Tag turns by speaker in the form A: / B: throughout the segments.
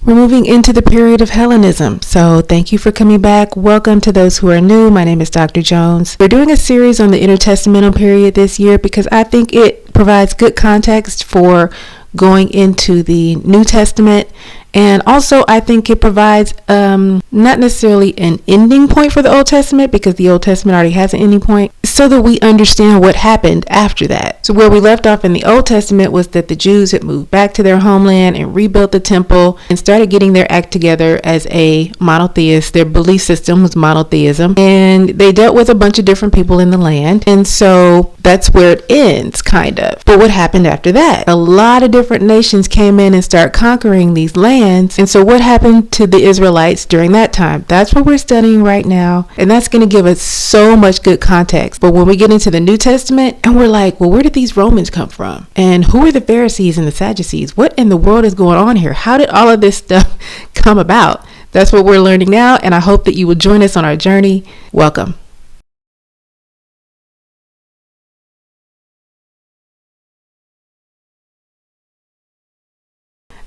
A: We're moving into the period of Hellenism, so thank you for coming back. Welcome to those who are new. My name is Dr. Jones. We're doing a series on the intertestamental period this year because I think it provides good context for going into the New Testament, and also I think it provides not necessarily an ending point for the Old Testament, because the Old Testament already has an ending point, so that we understand what happened after that. So where we left off in the Old Testament was that the Jews had moved back to their homeland and rebuilt the temple and started getting their act together as a monotheist. Their belief system was monotheism, and they dealt with a bunch of different people in the land, and so that's where it ends, kind of. But what happened after that? A lot of different nations came in and started conquering these lands, and so what happened to the Israelites during that time? That's what we're studying right now, and that's going to give us so much good context. But when we get into the New Testament and we're like, well, where did these Romans come from? And who are the Pharisees and the Sadducees? What in the world is going on here? How did all of this stuff come about? That's what we're learning now, and I hope that you will join us on our journey. Welcome.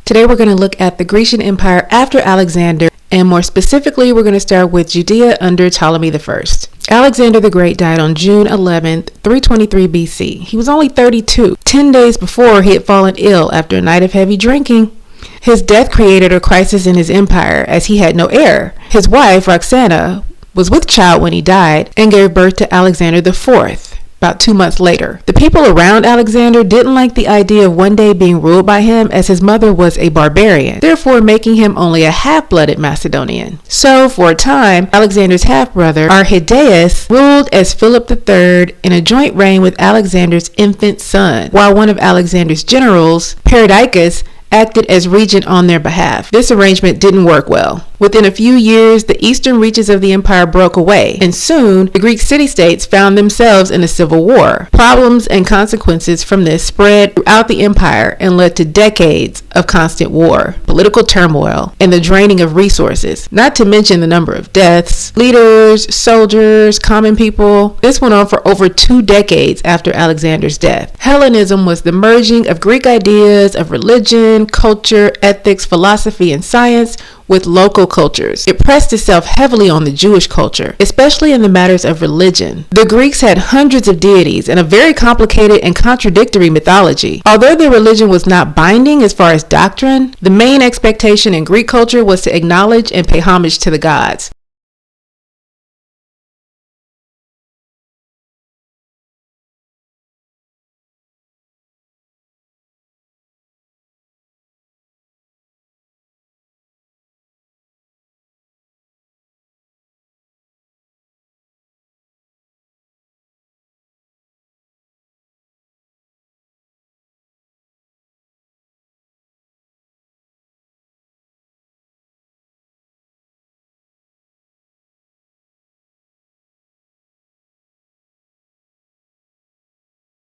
A: Today we're going to look at the Grecian Empire after Alexander, and more specifically, we're going to start with Judea under Ptolemy I. Alexander the Great died on June 11th, 323 BC. He was only 32. 10 days before, he had fallen ill after a night of heavy drinking. His death created a crisis in his empire, as he had no heir. His wife, Roxana, was with child when he died and gave birth to Alexander IV. About 2 months later. The people around Alexander didn't like the idea of one day being ruled by him, as his mother was a barbarian, therefore making him only a half-blooded Macedonian. So, for a time, Alexander's half-brother, Arrhidaeus, ruled as Philip III in a joint reign with Alexander's infant son, while one of Alexander's generals, Perdiccas, acted as regent on their behalf. This arrangement didn't work well. Within a few years, the eastern reaches of the empire broke away, and soon the Greek city-states found themselves in a civil war. Problems and consequences from this spread throughout the empire and led to decades of constant war, political turmoil, and the draining of resources, not to mention the number of deaths, leaders, soldiers, common people. This went on for over 2 decades after Alexander's death. Hellenism was the merging of Greek ideas of religion, culture, ethics, philosophy, and science with local cultures. It pressed itself heavily on the Jewish culture, especially in the matters of religion. The Greeks had hundreds of deities and a very complicated and contradictory mythology. Although their religion was not binding as far as doctrine, the main expectation in Greek culture was to acknowledge and pay homage to the gods.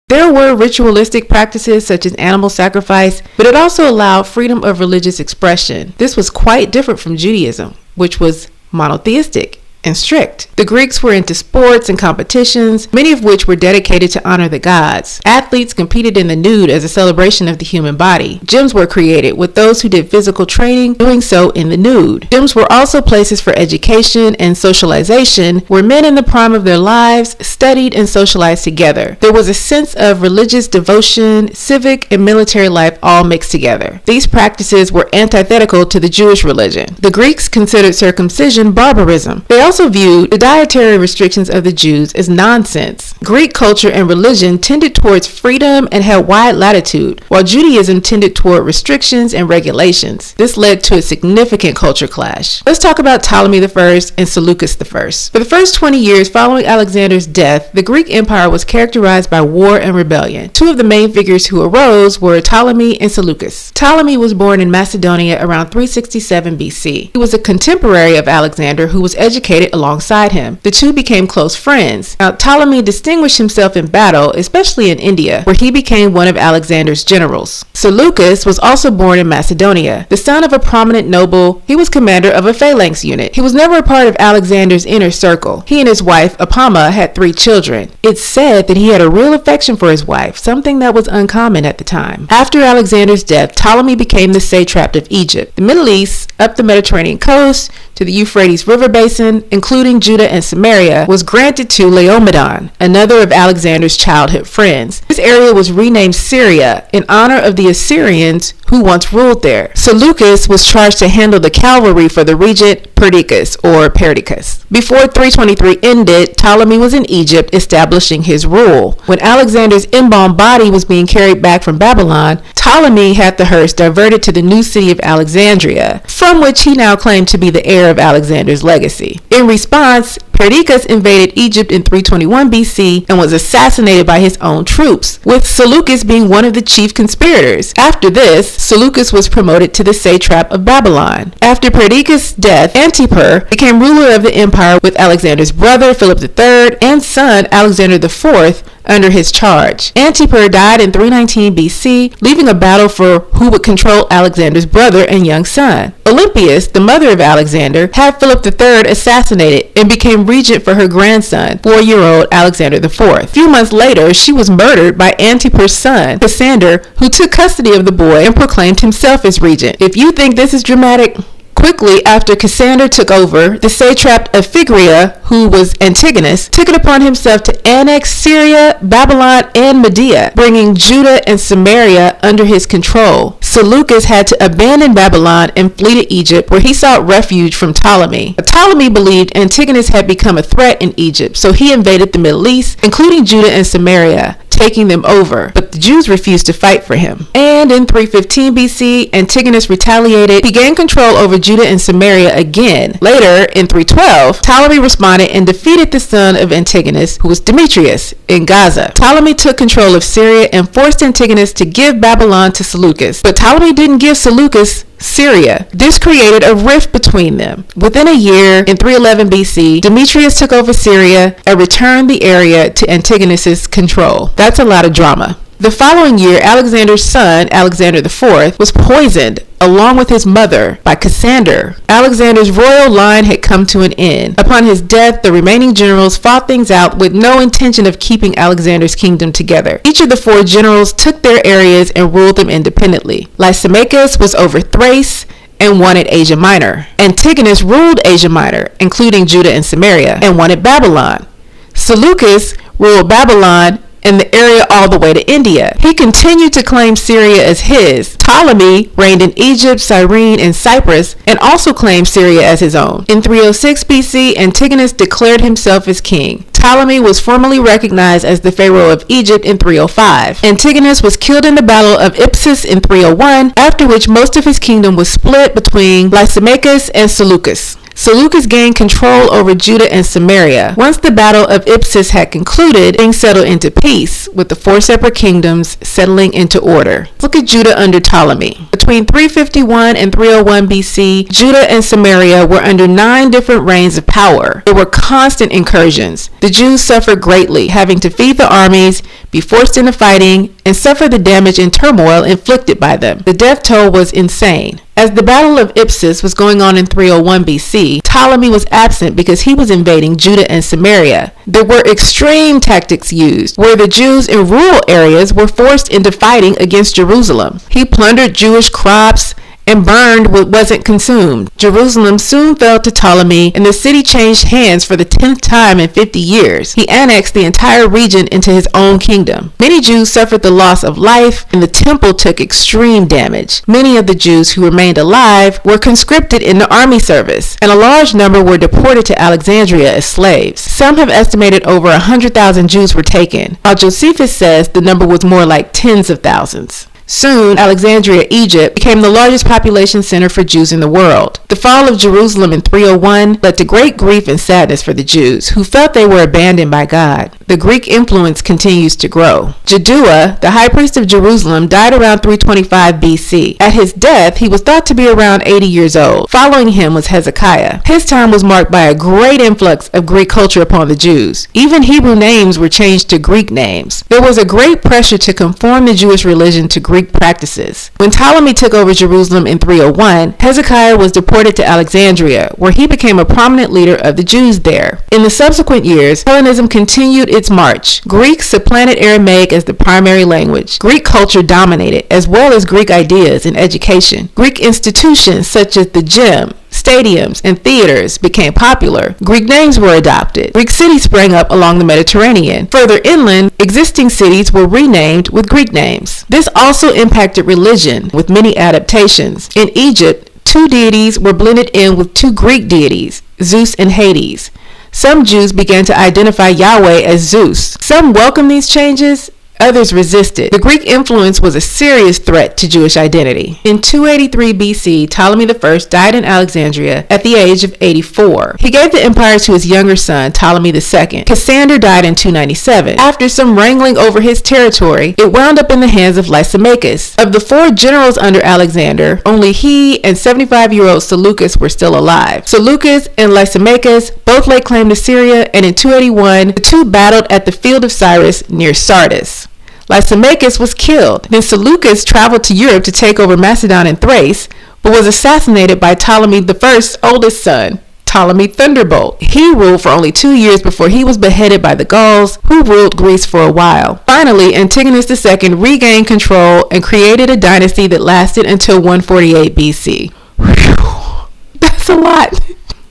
A: There were ritualistic practices such as animal sacrifice, but it also allowed freedom of religious expression. This was quite different from Judaism, which was monotheistic and strict. The Greeks were into sports and competitions, many of which were dedicated to honor the gods. Athletes competed in the nude as a celebration of the human body. Gyms were created, with those who did physical training doing so in the nude. Gyms were also places for education and socialization, where men in the prime of their lives studied and socialized together. There was a sense of religious devotion, civic, and military life all mixed together. These practices were antithetical to the Jewish religion. The Greeks considered circumcision barbarism. They also viewed the dietary restrictions of the Jews as nonsense. Greek culture and religion tended towards freedom and had wide latitude, while Judaism tended toward restrictions and regulations. This led to a significant culture clash. Let's talk about Ptolemy I and Seleucus I. For the first 20 years following Alexander's death, the Greek Empire was characterized by war and rebellion. Two of the main figures who arose were Ptolemy and Seleucus. Ptolemy was born in Macedonia around 367 BC. He was a contemporary of Alexander, who was educated created alongside him. The two became close friends. Now, Ptolemy distinguished himself in battle, especially in India, where he became one of Alexander's generals. Seleucus was also born in Macedonia. The son of a prominent noble, he was commander of a phalanx unit. He was never a part of Alexander's inner circle. He and his wife, Apama, had 3 children. It's said that he had a real affection for his wife, something that was uncommon at the time. After Alexander's death, Ptolemy became the satrap of Egypt. The Middle East, up the Mediterranean coast to the Euphrates River basin, including Judah and Samaria, was granted to Laomedon, another of Alexander's childhood friends. This area was renamed Syria in honor of the Assyrians who once ruled there. Seleucus was charged to handle the cavalry for the regent Perdiccas or Perdiccas. Before 323 ended, Ptolemy was in Egypt establishing his rule. When Alexander's embalmed body was being carried back from Babylon, Ptolemy had the hearse diverted to the new city of Alexandria, from which he now claimed to be the heir of Alexander's legacy. In response, Perdiccas invaded Egypt in 321 BC and was assassinated by his own troops, with Seleucus being one of the chief conspirators. After this, Seleucus was promoted to the satrap of Babylon. After Perdiccas' death, Antipater became ruler of the empire with Alexander's brother Philip III and son Alexander IV under his charge. Antipater died in 319 BC, leaving a battle for who would control Alexander's brother and young son. Olympias, the mother of Alexander, had Philip III assassinated and became regent for her grandson, 4-year-old Alexander IV. A few months later, she was murdered by Antipater's son, Cassander, who took custody of the boy and proclaimed himself as regent. If you think this is dramatic, quickly after Cassander took over, the satrap of Phrygia, who was Antigonus, took it upon himself to annex Syria, Babylon, and Media, bringing Judah and Samaria under his control. Seleucus had to abandon Babylon and flee to Egypt, where he sought refuge from Ptolemy. Ptolemy believed Antigonus had become a threat in Egypt, so he invaded the Middle East, including Judah and Samaria, taking them over, but the Jews refused to fight for him. And in 315 BC, Antigonus retaliated, he gained control over Judah and Samaria again. Later, in 312, Ptolemy responded and defeated the son of Antigonus, who was Demetrius, in Gaza. Ptolemy took control of Syria and forced Antigonus to give Babylon to Seleucus, but Ptolemy didn't give Seleucus Syria. This created a rift between them. Within a year, in 311 BC, Demetrius took over Syria and returned the area to Antigonus's control. That's a lot of drama. The following year, Alexander's son, Alexander IV, was poisoned along with his mother by Cassander. Alexander's royal line had come to an end. Upon his death, the remaining generals fought things out with no intention of keeping Alexander's kingdom together. Each of the 4 generals took their areas and ruled them independently. Lysimachus was over Thrace and wanted Asia Minor. Antigonus ruled Asia Minor, including Judah and Samaria, and wanted Babylon. Seleucus ruled Babylon and the area all the way to India. He continued to claim Syria as his. Ptolemy reigned in Egypt, Cyrene, and Cyprus, and also claimed Syria as his own. In 306 BC, Antigonus declared himself as king. Ptolemy was formally recognized as the pharaoh of Egypt in 305. Antigonus was killed in the Battle of Ipsus in 301, after which most of his kingdom was split between Lysimachus and Seleucus. Seleucus gained control over Judah and Samaria. Once the Battle of Ipsus had concluded, things settled into peace, with the 4 separate kingdoms settling into order. Look at Judah under Ptolemy. Between 351 and 301 BC, Judah and Samaria were under 9 different reigns of power. There were constant incursions. The Jews suffered greatly, having to feed the armies, be forced into fighting, and suffer the damage and turmoil inflicted by them. The death toll was insane. As the Battle of Ipsus was going on in 301 BC, Ptolemy was absent because he was invading Judah and Samaria. There were extreme tactics used, where the Jews in rural areas were forced into fighting against Jerusalem. He plundered Jewish crops and burned what wasn't consumed. Jerusalem soon fell to Ptolemy, and the city changed hands for the 10th time in 50 years. He annexed the entire region into his own kingdom. Many Jews suffered the loss of life, and the temple took extreme damage. Many of the Jews who remained alive were conscripted into army service, and a large number were deported to Alexandria as slaves. Some have estimated over 100,000 Jews were taken, while Josephus says the number was more like tens of thousands. Soon, Alexandria, Egypt, became the largest population center for Jews in the world. The fall of Jerusalem in 301 led to great grief and sadness for the Jews, who felt they were abandoned by God. the Greek influence continues to grow. Jaddua, the high priest of Jerusalem, died around 325 BC. At his death, he was thought to be around 80 years old. Following him was Hezekiah. His time was marked by a great influx of Greek culture upon the Jews. Even Hebrew names were changed to Greek names. There was a great pressure to conform the Jewish religion to Greek practices. When Ptolemy took over Jerusalem in 301, Hezekiah was deported to Alexandria, where he became a prominent leader of the Jews there. In the subsequent years, Hellenism continued its march. Greek supplanted Aramaic as the primary language. Greek culture dominated, as well as Greek ideas in education. Greek institutions such as the gym, stadiums, and theaters became popular. Greek names were adopted. Greek cities sprang up along the Mediterranean. Further inland, existing cities were renamed with Greek names. This also impacted religion, with many adaptations. In Egypt, two deities were blended in with two Greek deities, Zeus and Hades. Some Jews began to identify Yahweh as Zeus. Some welcomed these changes, others resisted. The Greek influence was a serious threat to Jewish identity. In 283 BC, Ptolemy I died in Alexandria at the age of 84. He gave the empire to his younger son, Ptolemy II. Cassander died in 297. After some wrangling over his territory, it wound up in the hands of Lysimachus. Of the 4 generals under Alexander, only he and 75-year-old Seleucus were still alive. Seleucus and Lysimachus both laid claim to Syria, and in 281, the two battled at the Field of Cyrus near Sardis. Lysimachus was killed. Then Seleucus traveled to Europe to take over Macedon and Thrace, but was assassinated by Ptolemy I's oldest son, Ptolemy Thunderbolt. He ruled for only 2 years before he was beheaded by the Gauls, who ruled Greece for a while. Finally, Antigonus II regained control and created a dynasty that lasted until 148 BC. Whew, that's a lot.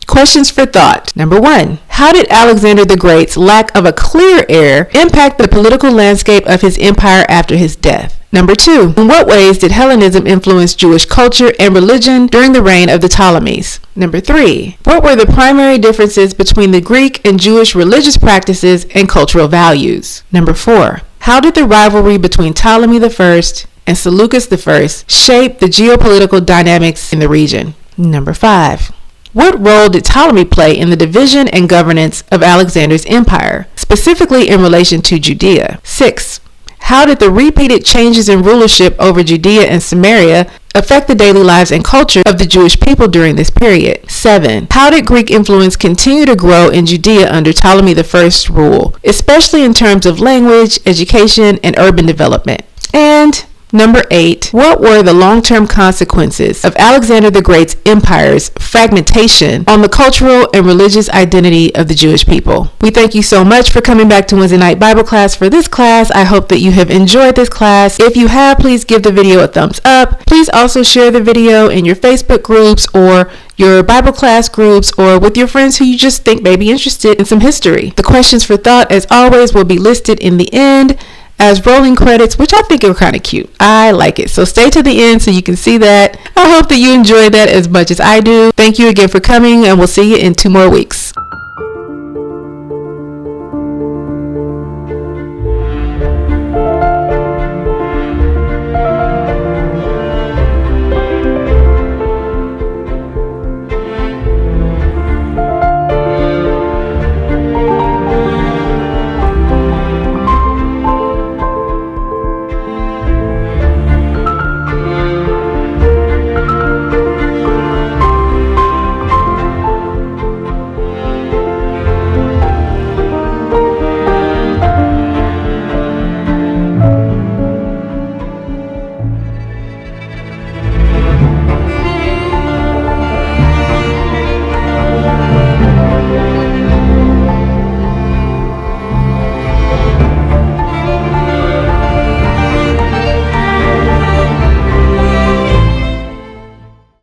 A: Questions for thought. Number 1. How did Alexander the Great's lack of a clear heir impact the political landscape of his empire after his death? Number 2. In what ways did Hellenism influence Jewish culture and religion during the reign of the Ptolemies? Number 3. What were the primary differences between the Greek and Jewish religious practices and cultural values? Number 4. How did the rivalry between Ptolemy I and Seleucus I shape the geopolitical dynamics in the region? Number 5. What role did Ptolemy play in the division and governance of Alexander's empire, specifically in relation to Judea? 6. How did the repeated changes in rulership over Judea and Samaria affect the daily lives and culture of the Jewish people during this period? 7. How did Greek influence continue to grow in Judea under Ptolemy I's rule, especially in terms of language, education, and urban development? And Number 8. What were the long-term consequences of Alexander the Great's empire's fragmentation on the cultural and religious identity of the Jewish people? We thank you so much for coming back to Wednesday Night Bible Class for this class. I hope that you have enjoyed this class. If you have, please give the video a thumbs up. Please also share the video in your Facebook groups or your Bible class groups or with your friends who you just think may be interested in some history. The questions for thought, as always, will be listed in the end as rolling credits, which I think are kind of cute. I like it. So stay to the end so you can see that. I hope that you enjoy that as much as I do. Thank you again for coming, and we'll see you in 2 more weeks.